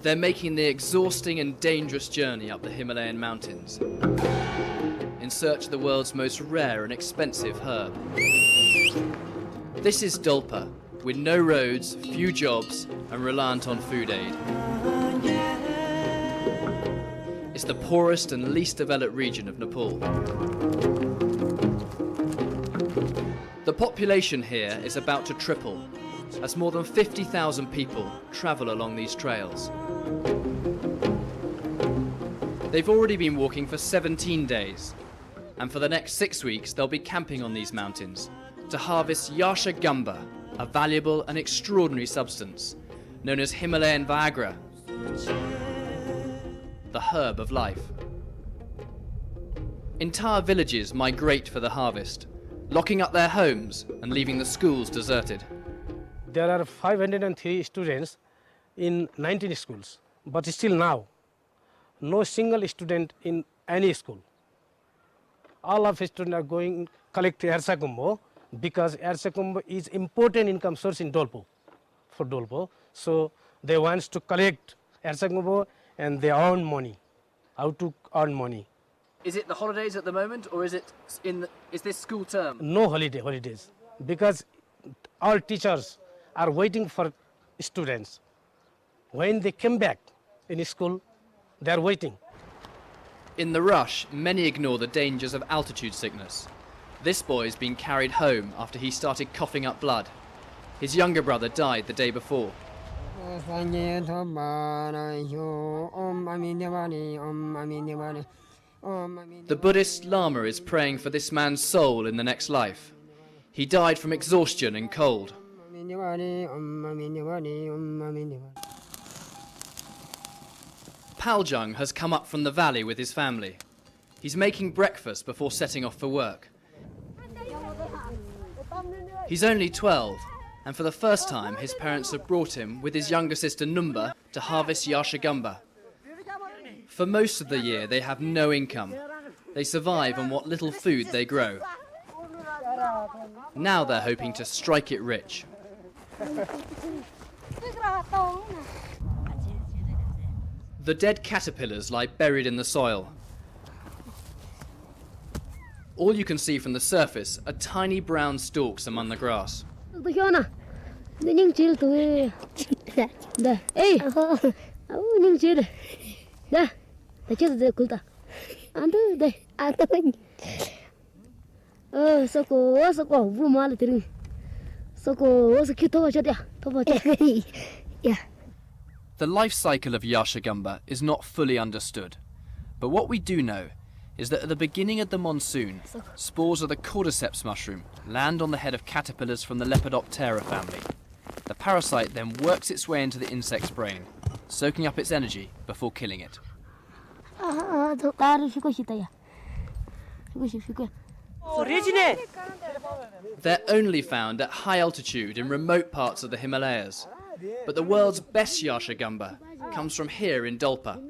They're making the exhausting and dangerous journey up the Himalayan mountains in search of the world's most rare and expensive herb. This is Dolpa, with no roads, few jobs, and reliant on food aid. It's the poorest and least developed region of Nepal. The population here is about to triple, as more than 50,000 people travel along these trails. They've already been walking for 17 days, and for the next 6 weeks they'll be camping on these mountains to harvest Yarchagumba, a valuable and extraordinary substance known as Himalayan Viagra, the herb of life. Entire villages migrate for the harvest, locking up their homes and leaving the schools deserted. There are 503 students in 19 schools, but still now, no single student in any school. All of the students are going collect Yarchagumba because Yarchagumba is important income source in Dolpa, for Dolpa. So they want to collect Yarchagumba and they earn money. How to earn money? Is it the holidays at the moment, or is this school term? No holidays, because all teachers are waiting for students. When they come back in school, they are waiting. In the rush, many ignore the dangers of altitude sickness. This boy's been carried home after he started coughing up blood. His younger brother died the day before. The Buddhist Lama is praying for this man's soul in the next life. He died from exhaustion and cold. Paljung has come up from the valley with his family. He's making breakfast before setting off for work. He's only 12, and for the first time his parents have brought him with his younger sister Numba to harvest Yarchagumba. For most of the year they have no income. They survive on what little food they grow. Now they're hoping to strike it rich. The dead caterpillars lie buried in the soil. All you can see from the surface are tiny brown stalks among the grass. The life cycle of Yarchagumba is not fully understood, but what we do know is that at the beginning of the monsoon, spores of the cordyceps mushroom land on the head of caterpillars from the Lepidoptera family. The parasite then works its way into the insect's brain, soaking up its energy before killing it. They're only found at high altitude in remote parts of the Himalayas, but the world's best Yarchagumba comes from here in Dolpa.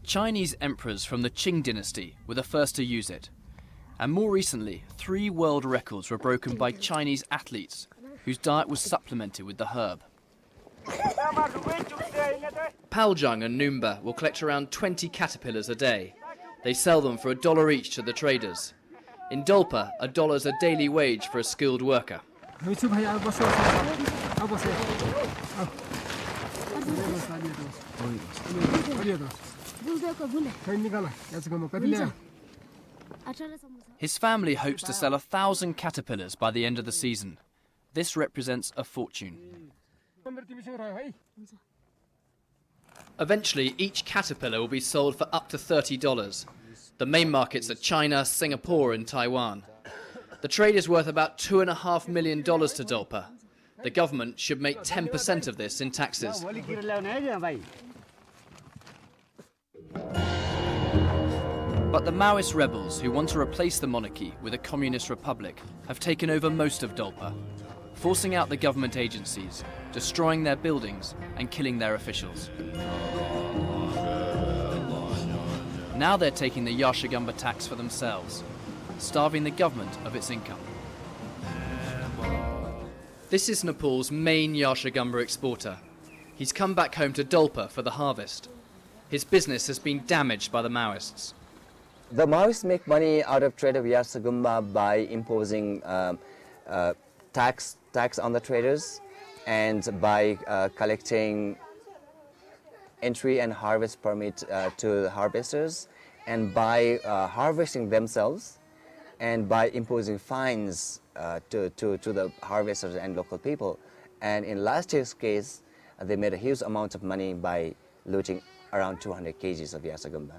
Chinese emperors from the Qing dynasty were the first to use it, and more recently 3 world records were broken by Chinese athletes whose diet was supplemented with the herb. Paljung and Numba will collect around 20 caterpillars a day. They sell them for $1 each to the traders. In Dolpa, $1 is a daily wage for a skilled worker. His family hopes to sell 1,000 caterpillars by the end of the season. This represents a fortune. Eventually, each caterpillar will be sold for up to $30. The main markets are China, Singapore and Taiwan. The trade is worth about $2.5 million to Dolpa. The government should make 10% of this in taxes. But the Maoist rebels who want to replace the monarchy with a communist republic have taken over most of Dolpa, forcing out the government agencies, destroying their buildings and killing their officials. Now they're taking the Yarchagumba tax for themselves, starving the government of its income. This is Nepal's main Yarchagumba exporter. He's come back home to Dolpa for the harvest. His business has been damaged by the Maoists. The Maoists make money out of trade of Yarchagumba by imposing tax on the traders and by collecting entry and harvest permit to the harvesters, and by harvesting themselves, and by imposing fines to the harvesters and local people. And in last year's case, they made a huge amount of money by looting around 200 kgs of Yarchagumba.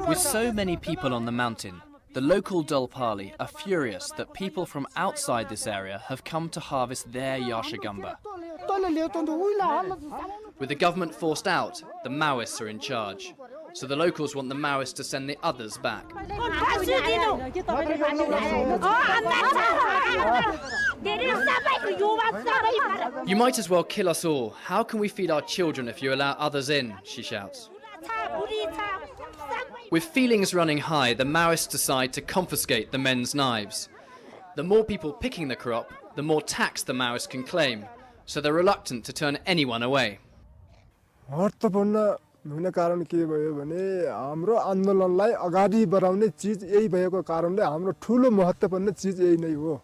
With so many people on the mountain, the local Dolpali are furious that people from outside this area have come to harvest their Yarchagumba. With the government forced out, the Maoists are in charge. So the locals want the Maoists to send the others back. You might as well kill us all. How can we feed our children if you allow others in? She shouts. With feelings running high, the Maoists decide to confiscate the men's knives. The more people picking the crop, the more tax the Maoists can claim, so they're reluctant to turn anyone away. हुने कारण के भयो भने हाम्रो आन्दोलनलाई अगाडि बढाउने चीज यही भएको कारणले हाम्रो ठूलो महत्त्वपूर्ण चीज यही नै हो.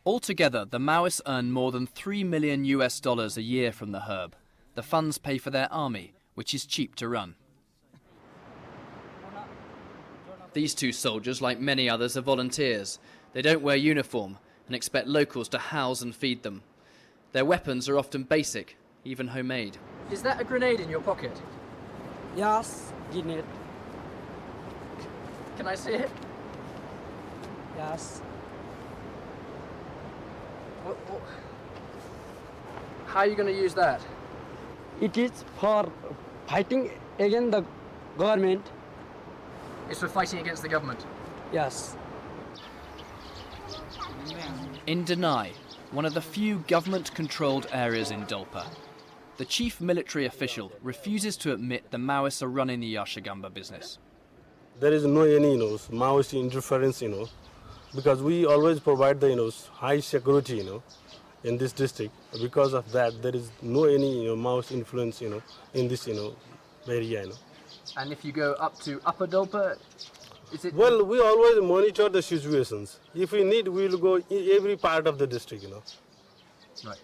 Altogether, the Maoists earn more than $3 million a year from the herb. The funds pay for their army, which is cheap to run. These two soldiers, like many others, are volunteers. They don't wear uniform and expect locals to house and feed them. Their weapons are often basic, even homemade. Is that a grenade in your pocket? Yes, grenade. Can I see it? Yes. How are you going to use that? It is for fighting against the government. It's for fighting against the government. Yes. In Denai, one of the few government-controlled areas in Dolpa, the chief military official refuses to admit the Maoists are running the Yarchagumba business. There is no any, Maoist interference, because we always provide the, high security, in this district. Because of that, there is no any, Maoist influence, in this, area, And if you go up to Upper Dolpa, is it... Well, we always monitor the situations. If we need, we will go in every part of the district, Right.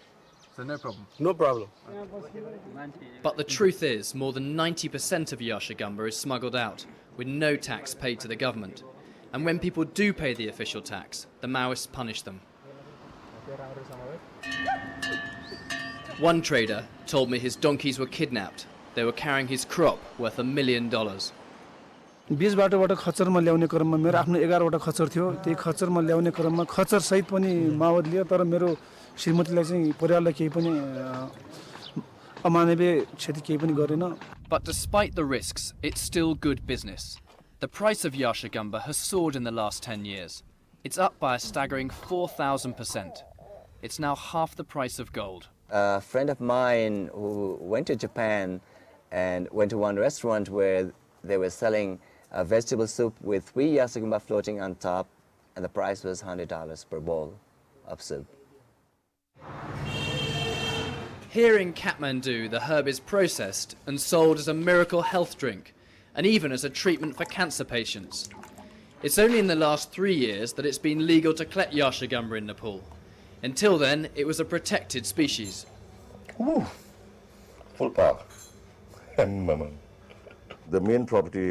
So no problem. No problem. But the truth is, more than 90% of Yarchagumba is smuggled out, with no tax paid to the government. And when people do pay the official tax, the Maoists punish them. One trader told me his donkeys were kidnapped. They were carrying his crop worth $1 million. 20 बाटोबाट खच्चरमा ल्याउने क्रममा मेरो आफ्नो 11 वटा खच्चर थियो. त्यही खच्चरमा ल्याउने क्रममा खच्चर सहित पनि माओवाद लियो, तर मेरो श्रीमतीलाई चाहिँ परिवारलाई केही पनि अमानवीय क्षति केही पनि गरेन. But despite the risks, it's still good business. The price of Yarchagumba has soared in the last 10 years. It's up by a staggering 4,000%. It's now half the price of gold. A friend of mine who went to Japan and went to one restaurant where they were selling a vegetable soup with 3 Yarchagumba floating on top, and the price was $100 per bowl of soup. Here in Kathmandu, the herb is processed and sold as a miracle health drink, and even as a treatment for cancer patients. It's only in the last 3 years that it's been legal to collect Yarchagumba in Nepal. Until then, it was a protected species. Ooh, full power. The main property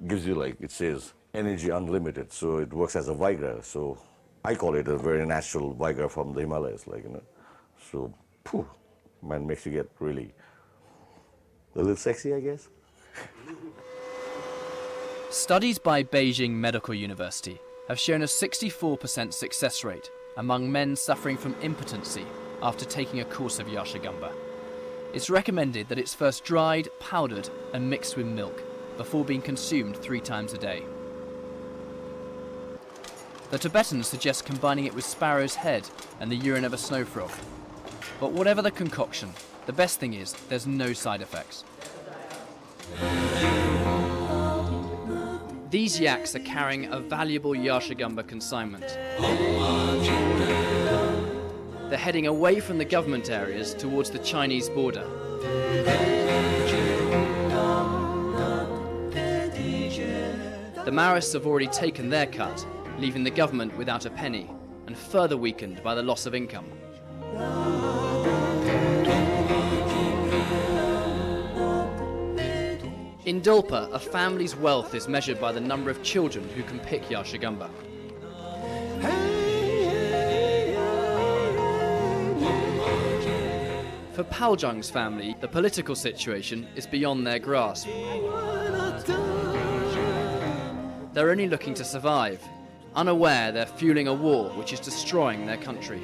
gives you, like it says, energy unlimited, so it works as a Viagra. So I call it a very natural Viagra from the Himalayas, So, man, makes you get really a little sexy, I guess. Studies by Beijing Medical University have shown a 64% success rate among men suffering from impotency after taking a course of Yarchagumba. It's recommended that it's first dried, powdered and mixed with milk before being consumed 3 times a day. The Tibetans suggest combining it with sparrow's head and the urine of a snow frog. But whatever the concoction, the best thing is there's no side effects. These yaks are carrying a valuable Yarchagumba consignment. they're heading away from the government areas towards the Chinese border. The Maoists have already taken their cut, leaving the government without a penny, and further weakened by the loss of income. In Dolpa, a family's wealth is measured by the number of children who can pick Yarchagumba. For Paljung's family, the political situation is beyond their grasp. They're only looking to survive, unaware they're fueling a war which is destroying their country.